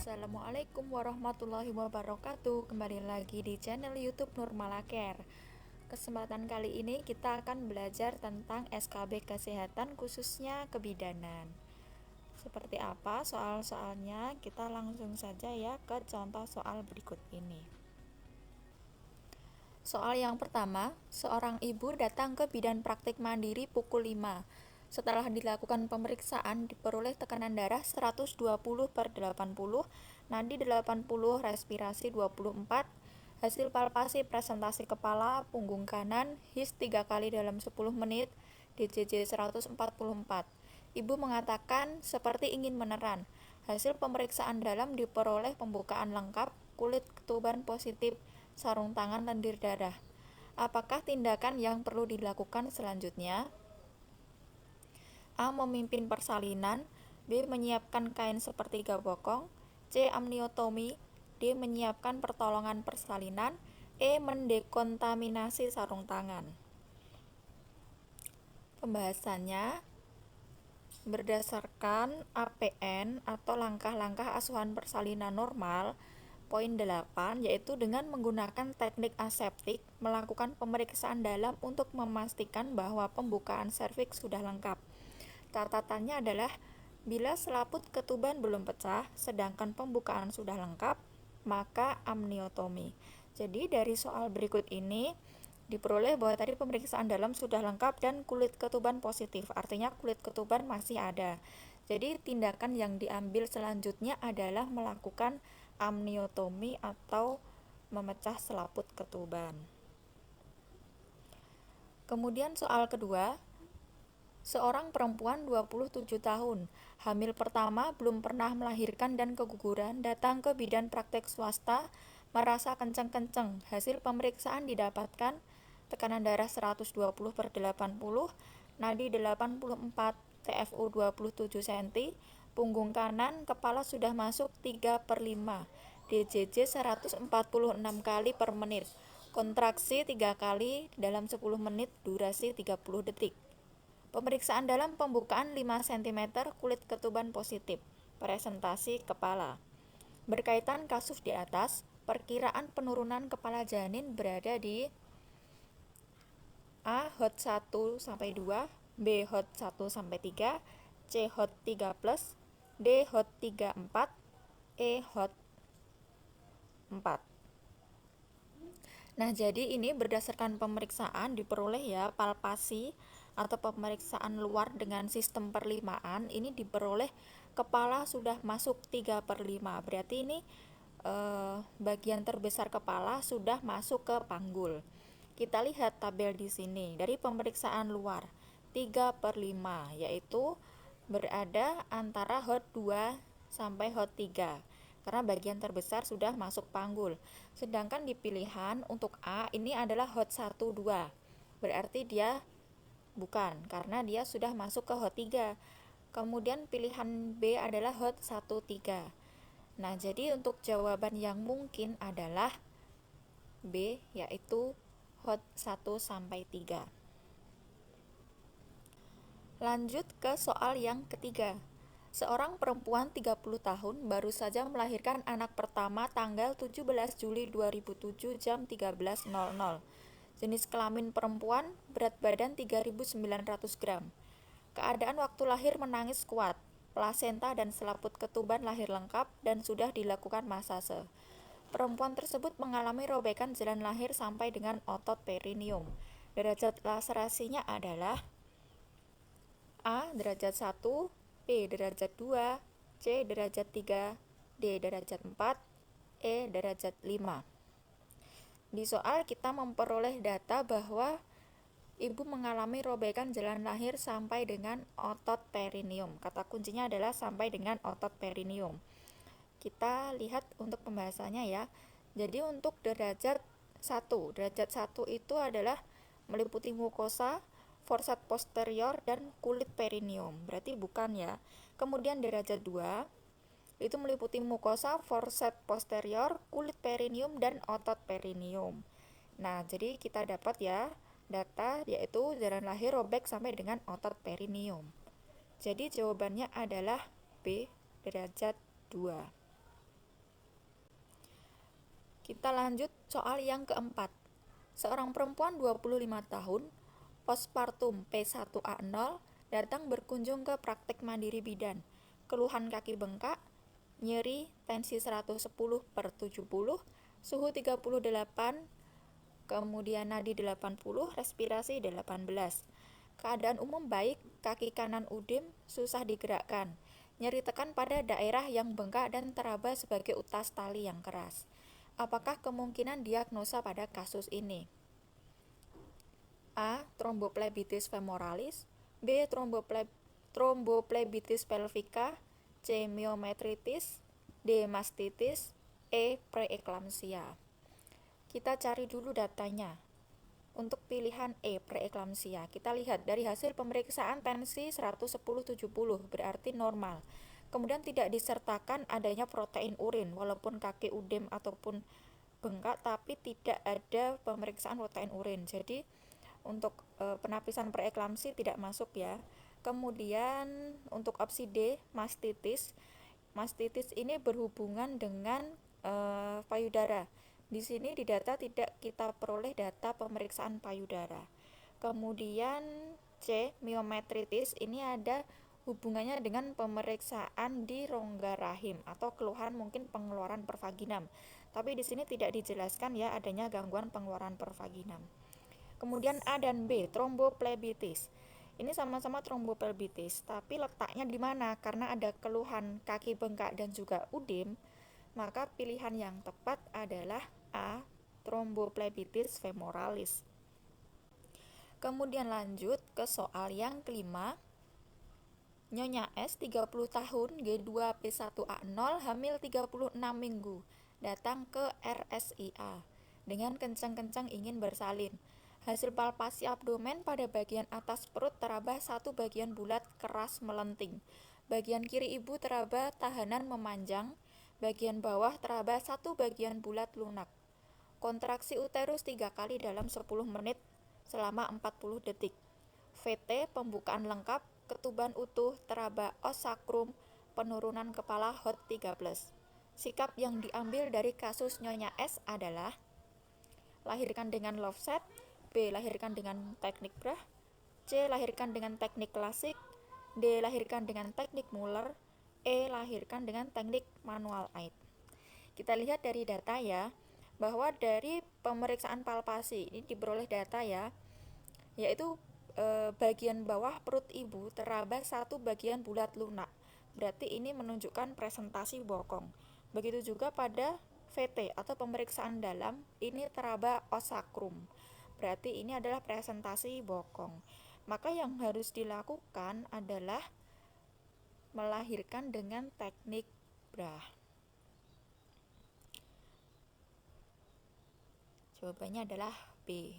Assalamualaikum warahmatullahi wabarakatuh. Kembali lagi di channel YouTube Nurmalacare. Kesempatan kali ini kita akan belajar tentang SKB kesehatan khususnya kebidanan. Seperti apa soal-soalnya? Kita langsung saja ya ke contoh soal berikut ini. Soal yang pertama, seorang ibu datang ke bidan praktik mandiri pukul 5. Setelah dilakukan pemeriksaan, diperoleh tekanan darah 120/80, nadi 80, respirasi 24, hasil palpasi presentasi kepala, punggung kanan, HIS 3 kali dalam 10 menit, DJJ 144. Ibu mengatakan seperti ingin meneran. Hasil pemeriksaan dalam diperoleh pembukaan lengkap, kulit ketuban positif, sarung tangan lendir darah. Apakah tindakan yang perlu dilakukan selanjutnya? A. Memimpin persalinan, B. Menyiapkan kain sepertiga bokong, C. Amniotomi, D. Menyiapkan pertolongan persalinan, E. Mendekontaminasi sarung tangan. Pembahasannya berdasarkan APN atau langkah-langkah asuhan persalinan normal, poin 8, yaitu dengan menggunakan teknik aseptik melakukan pemeriksaan dalam untuk memastikan bahwa pembukaan serviks sudah lengkap. Catatannya adalah bila selaput ketuban belum pecah sedangkan pembukaan sudah lengkap, maka amniotomi. Jadi dari soal berikut ini diperoleh bahwa tadi pemeriksaan dalam sudah lengkap dan kulit ketuban positif, artinya kulit ketuban masih ada. Jadi tindakan yang diambil selanjutnya adalah melakukan amniotomi atau memecah selaput ketuban. Kemudian soal kedua, seorang perempuan 27 tahun, hamil pertama, belum pernah melahirkan dan keguguran, datang ke bidan praktek swasta, merasa kenceng-kenceng. Hasil pemeriksaan didapatkan tekanan darah 120/80, nadi 84, TFU 27 cm, punggung kanan, kepala sudah masuk 3/5, DJJ 146 kali per menit, kontraksi 3 kali dalam 10 menit, durasi 30 detik. Pemeriksaan dalam pembukaan 5 cm, kulit ketuban positif, presentasi kepala. Berkaitan kasus di atas, perkiraan penurunan kepala janin berada di A. HOT 1-2, B. HOT 1-3, C. HOT 3+, D. HOT 3-4, E. HOT 4. Nah, jadi ini berdasarkan pemeriksaan diperoleh ya, palpasi atau pemeriksaan luar dengan sistem perlimaan, ini diperoleh kepala sudah masuk 3/5. Berarti ini bagian terbesar kepala sudah masuk ke panggul. Kita lihat tabel di sini. Dari pemeriksaan luar 3/5, yaitu berada antara HOT 2 sampai HOT 3. Karena bagian terbesar sudah masuk panggul. Sedangkan di pilihan untuk A ini adalah HOT 1-2. Berarti dia bukan, karena dia sudah masuk ke HOT 3. Kemudian pilihan B adalah HOT 1-3. Nah, jadi untuk jawaban yang mungkin adalah B, yaitu HOT 1-3. Lanjut ke soal yang ketiga. Seorang perempuan 30 tahun baru saja melahirkan anak pertama tanggal 17 Juli 2007 jam 13.00. Jenis kelamin perempuan, berat badan 3.900 gram. Keadaan waktu lahir menangis kuat. Plasenta dan selaput ketuban lahir lengkap dan sudah dilakukan masase. Perempuan tersebut mengalami robekan jalan lahir sampai dengan otot perineum. Derajat laserasinya adalah A. derajat 1, B. derajat 2, C. derajat 3, D. derajat 4, E. derajat 5. Di soal kita memperoleh data bahwa ibu mengalami robekan jalan lahir sampai dengan otot perineum. Kata kuncinya adalah sampai dengan otot perineum. Kita lihat untuk pembahasannya ya. Jadi untuk derajat 1 itu adalah meliputi mukosa, forsat posterior, dan kulit perineum. Berarti bukan ya. Kemudian derajat 2 itu meliputi mukosa, forsat posterior, kulit perineum, dan otot perineum. Nah, jadi kita dapat ya data yaitu jalan lahir robek sampai dengan otot perineum. Jadi jawabannya adalah B, derajat 2. Kita lanjut soal yang keempat. Seorang perempuan 25 tahun, postpartum P1A0, datang berkunjung ke praktek mandiri bidan. Keluhan kaki bengkak, nyeri, tensi 110/70, suhu 38, kemudian nadi 80, respirasi 18. Keadaan umum baik, kaki kanan udim, susah digerakkan. Nyeri tekan pada daerah yang bengkak dan teraba sebagai utas tali yang keras. Apakah kemungkinan diagnosa pada kasus ini? A. Tromboplebitis femoralis, B. Tromboplebitis pelvica, C. Myometritis, D. mastitis, E. Preeklamsia. Kita cari dulu datanya. Untuk pilihan E, preeklamsia, kita lihat dari hasil pemeriksaan tensi 110/70, berarti normal. Kemudian tidak disertakan adanya protein urin, walaupun kaki udem ataupun bengkak, tapi tidak ada pemeriksaan protein urin. Jadi untuk penapisan preeklamsi tidak masuk ya. Kemudian untuk opsi D, mastitis. Mastitis ini berhubungan dengan payudara. Di sini di data tidak kita peroleh data pemeriksaan payudara. Kemudian C, myometritis, ini ada hubungannya dengan pemeriksaan di rongga rahim atau keluhan mungkin pengeluaran pervaginam. Tapi di sini tidak dijelaskan ya adanya gangguan pengeluaran pervaginam. Kemudian A dan B, tromboplebitis. Ini sama-sama tromboplebitis, tapi letaknya di mana? Karena ada keluhan kaki bengkak dan juga udim, maka pilihan yang tepat adalah A, tromboplebitis femoralis. Kemudian lanjut ke soal yang kelima. Nyonya S, 30 tahun, G2P1A0, hamil 36 minggu, datang ke RSIA dengan kencang-kencang ingin bersalin. Hasil palpasi abdomen pada bagian atas perut teraba satu bagian bulat keras melenting. Bagian kiri ibu teraba tahanan memanjang, bagian bawah teraba satu bagian bulat lunak. Kontraksi uterus 3 kali dalam 10 menit selama 40 detik. VT pembukaan lengkap, ketuban utuh, teraba os sakrum, penurunan kepala HOT 3+. Sikap yang diambil dari kasus Nyonya S adalah lahirkan dengan love set, B. lahirkan dengan teknik Brah, C. lahirkan dengan teknik klasik, D. lahirkan dengan teknik Muller, E. lahirkan dengan teknik manual aid. Kita lihat dari data ya, bahwa dari pemeriksaan palpasi ini diperoleh data ya, yaitu bagian bawah perut ibu teraba satu bagian bulat lunak. Berarti ini menunjukkan presentasi bokong. Begitu juga pada VT atau pemeriksaan dalam, ini teraba os sakrum. Berarti ini adalah presentasi bokong. Maka yang harus dilakukan adalah melahirkan dengan teknik Brah. Jawabannya adalah B.